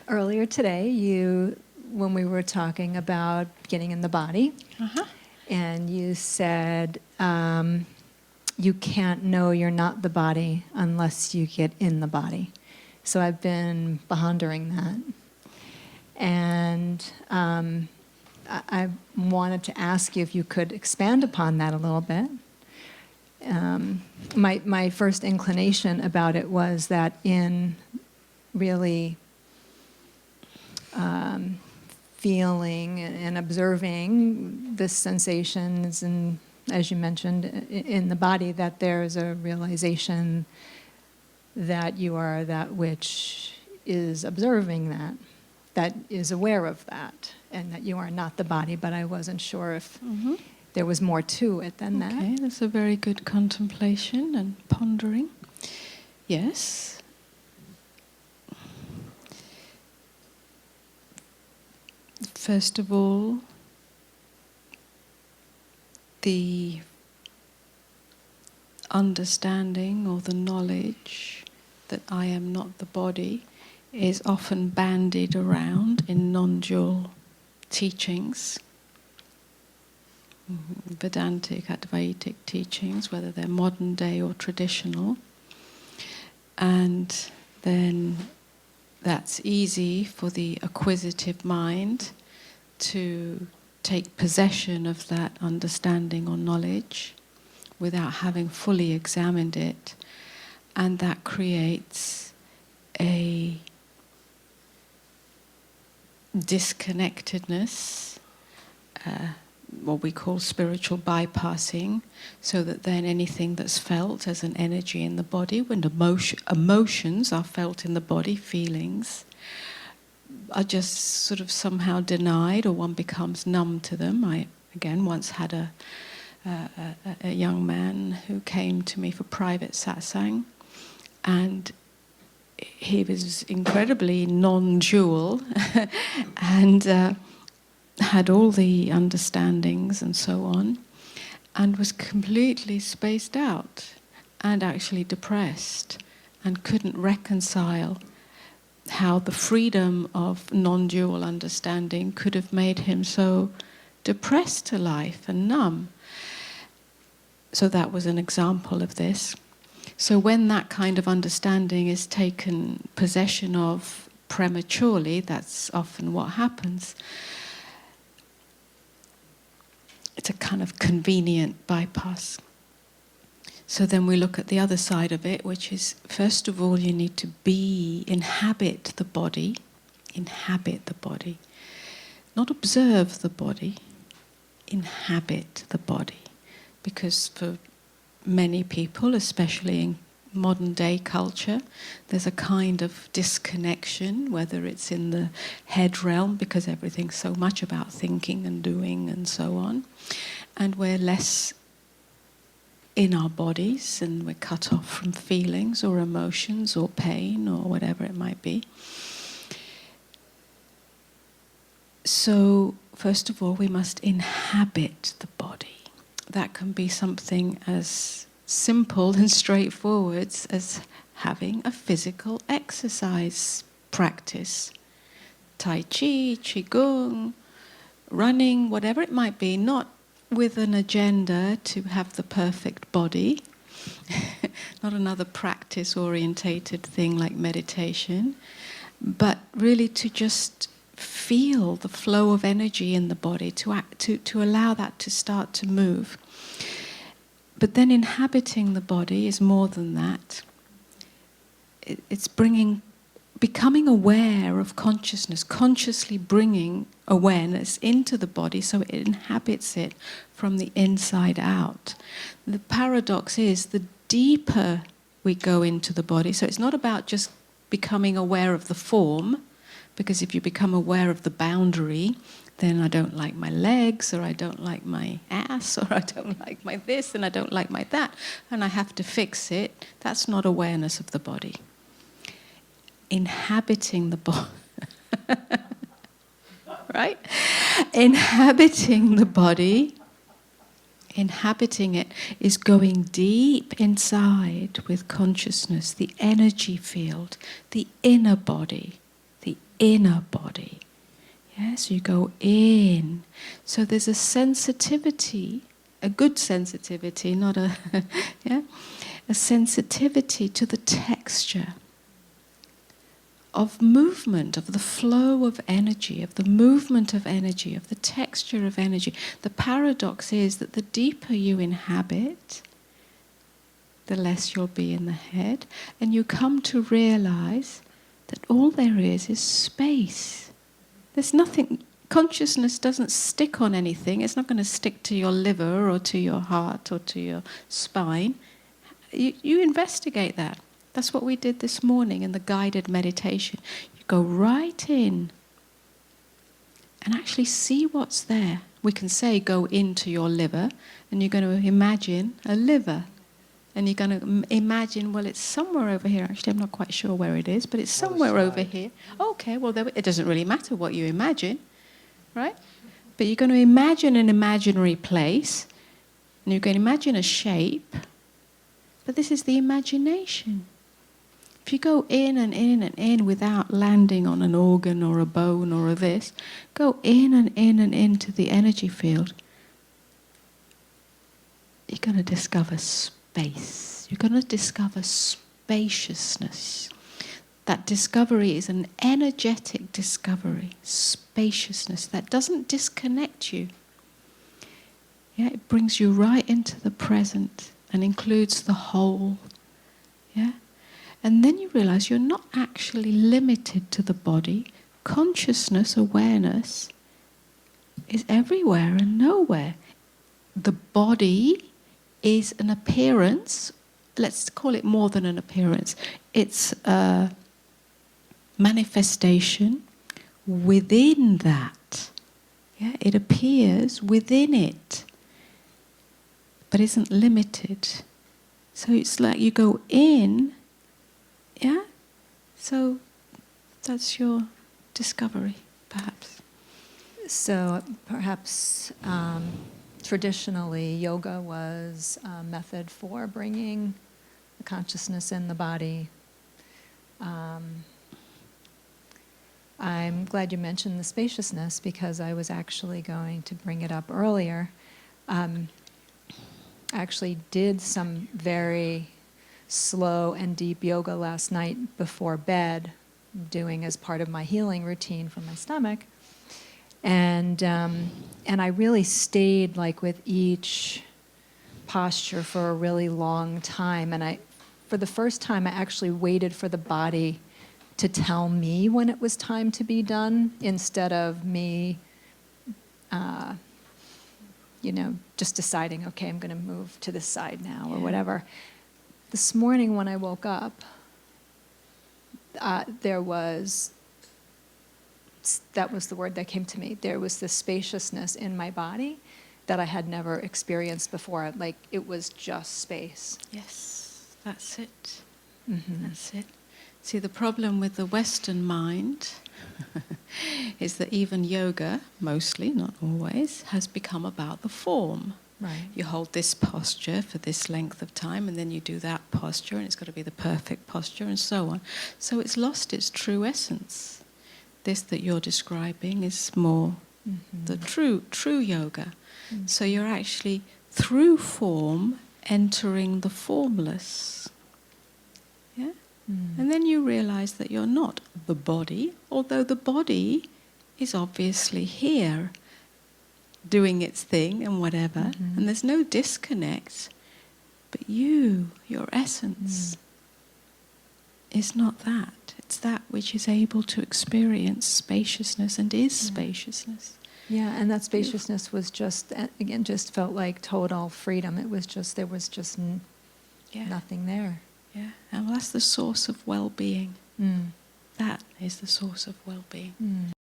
earlier today, when we were talking about getting in the body, and you said you can't know you're not the body unless you get in the body. So I've been pondering that. And I wanted to ask you if you could expand upon that a little bit. My first inclination about it was that in really feeling and observing the sensations, and as you mentioned, in the body, that there's a realization that you are that which is observing that is aware of that, and that you are not the body, but I wasn't sure if there was more to it than that. Okay, that's a very good contemplation and pondering. Yes. First of all, the understanding or the knowledge that I am not the body is often bandied around in non-dual teachings, Vedantic, Advaitic teachings, whether they're modern day or traditional. And then that's easy for the acquisitive mind to take possession of that understanding or knowledge without having fully examined it. And that creates a disconnectedness, what we call spiritual bypassing, so that then anything that's felt as an energy in the body, when emotions are felt in the body, feelings, are just sort of somehow denied, or one becomes numb to them. I, again, once had a young man who came to me for private satsang, and he was incredibly non-dual and had all the understandings and so on, and was completely spaced out and actually depressed, and couldn't reconcile how the freedom of non-dual understanding could have made him so depressed to life and numb. So that was an example of this. So when that kind of understanding is taken possession of prematurely, that's often what happens. It's a kind of convenient bypass. So then we look at the other side of it, which is, first of all, you need to inhabit the body. Inhabit the body. Not observe the body, inhabit the body. Because for many people, especially in modern day culture, there's a kind of disconnection, whether it's in the head realm, because everything's so much about thinking and doing and so on, and we're less in our bodies, and we're cut off from feelings or emotions or pain or whatever it might be. So first of all, we must inhabit the body. That can be something as simple and straightforward as having a physical exercise practice. Tai Chi, Qigong, running, whatever it might be, not with an agenda to have the perfect body, not another practice-orientated thing like meditation, but really to just feel the flow of energy in the body, to allow that to start to move. But then inhabiting the body is more than that. It's becoming aware of consciousness, consciously bringing awareness into the body so it inhabits it from the inside out. The paradox is, the deeper we go into the body, so it's not about just becoming aware of the form, because if you become aware of the boundary, then I don't like my legs, or I don't like my ass, or I don't like my this, and I don't like my that, and I have to fix it. That's not awareness of the body. Inhabiting the body, right? Inhabiting the body, inhabiting it is going deep inside with consciousness, the energy field, the inner body, the inner body. Yeah, so you go in. So there's a sensitivity, a good sensitivity, not a yeah, a sensitivity to the texture of movement, of the flow of energy, of the movement of energy, of the texture of energy. The paradox is that the deeper you inhabit, the less you'll be in the head, and you come to realize that all there is space. There's nothing, consciousness doesn't stick on anything. It's not going to stick to your liver or to your heart or to your spine. You investigate that. That's what we did this morning in the guided meditation. You go right in and actually see what's there. We can say go into your liver, and you're going to imagine a liver. And you're going to imagine, well, it's somewhere over here. Actually, I'm not quite sure where it is, but it's somewhere over here. Okay, well, it doesn't really matter what you imagine, right? But you're going to imagine an imaginary place, and you're going to imagine a shape, but this is the imagination. If you go in and in and in without landing on an organ or a bone or a this, go in and in and into the energy field, you're going to discover space. You're going to discover spaciousness. That discovery is an energetic discovery, spaciousness that doesn't disconnect you. Yeah, it brings you right into the present and includes the whole. Yeah? And then you realize you're not actually limited to the body. Consciousness, awareness is everywhere and nowhere. The body is an appearance. Let's call it more than an appearance. It's a manifestation within that. Yeah, it appears within it, but isn't limited. So it's like you go in, yeah? So that's your discovery, perhaps. So perhaps traditionally yoga was a method for bringing the consciousness in the body. I'm glad you mentioned the spaciousness, because I was actually going to bring it up earlier. I actually did some very slow and deep yoga last night before bed, doing as part of my healing routine for my stomach. And I really stayed like with each posture for a really long time. And for the first time, I actually waited for the body to tell me when it was time to be done, instead of me, just deciding, okay, I'm going to move to this side now or whatever. This morning when I woke up, that was the word that came to me. There was this spaciousness in my body that I had never experienced before. Like, it was just space. Yes, that's it. Mm-hmm. That's it. See, the problem with the Western mind is that even yoga, mostly, not always, has become about the form. Right. You hold this posture for this length of time, and then you do that posture, and it's got to be the perfect posture, and so on. So it's lost its true essence. This that you're describing is more the true yoga. Mm-hmm. So you're actually, through form, entering the formless. Yeah? Mm. And then you realize that you're not the body, although the body is obviously here, doing its thing and whatever, and there's no disconnect. But your essence is not that. It's that which is able to experience spaciousness and is spaciousness. Yeah, and that spaciousness was just felt like total freedom. It was just, there was just nothing there. Yeah, and that's the source of well-being. Mm. That is the source of well-being. Mm.